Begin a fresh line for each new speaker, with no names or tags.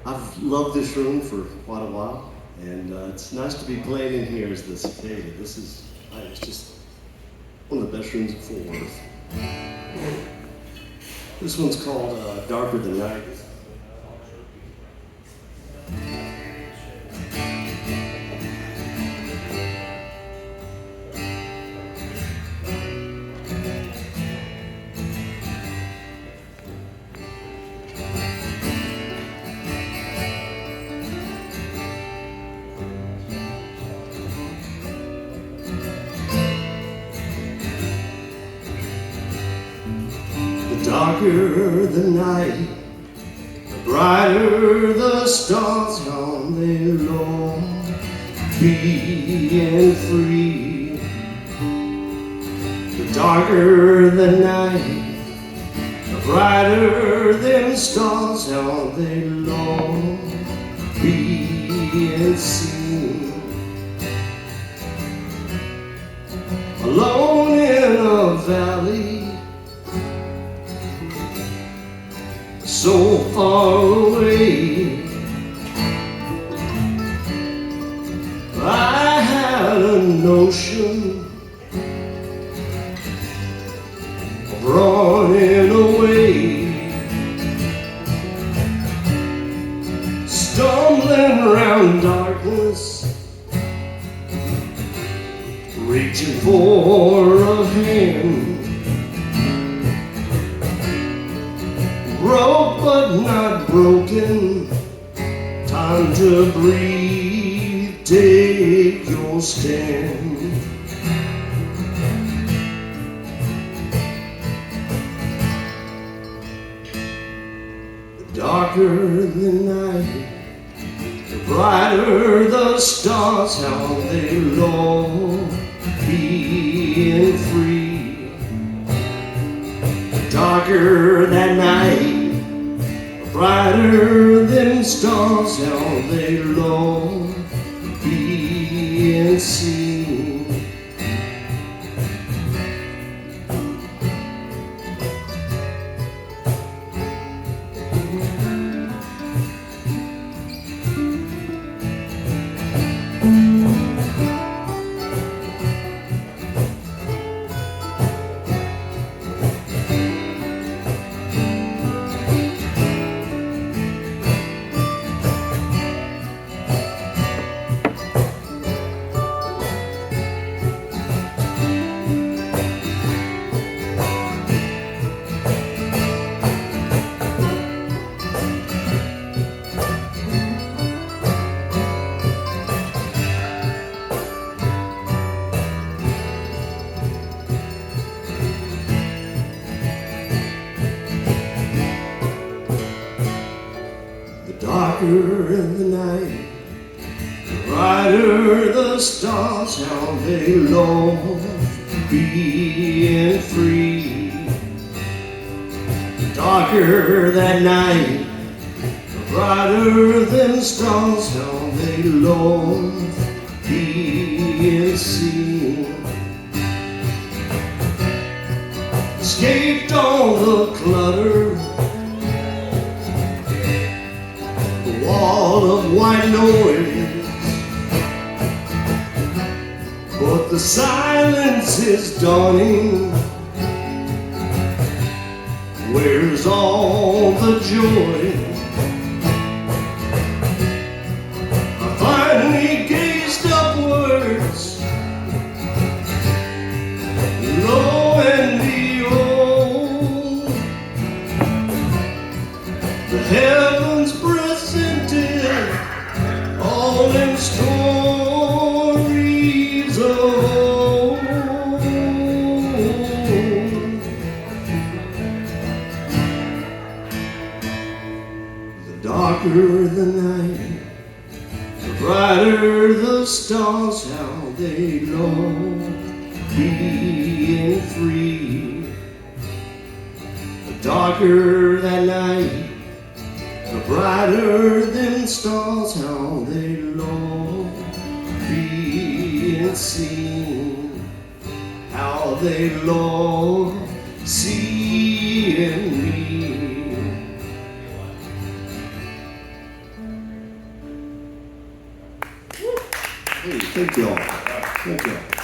I've loved this room for quite a while, and it's nice to be playing in here as the Cicada. It's just one of the best rooms in Fort Worth. This one's called Darker Than Night. The darker the night, the brighter the stars on their long, being free. The darker the night, the brighter them stars on their long, being seen. Alone in a valley, so far away, I had a notion of running away, stumbling around darkness, reaching for a hand. Broke but not broken, time to breathe, take your stand. The darker the night, the brighter the stars, how they long, being free. Darker that night, brighter them stars, how they long, being seen. Darker in the night, the brighter the stars, how they long, being free. Darker that night, the brighter them stars, how they long, being seen. Escaped all the clutter, wall of white noise, but the silence is dawning. Where's all the joy? I finally gazed upwards, lo and behold, the heavens presented all them stories of old. The darker the night, the brighter the stars, how they long, being free. The darker that night, the brighter them stars, how they long, being seen. How they long, seeing me. Hey, thank you all. Thank you all.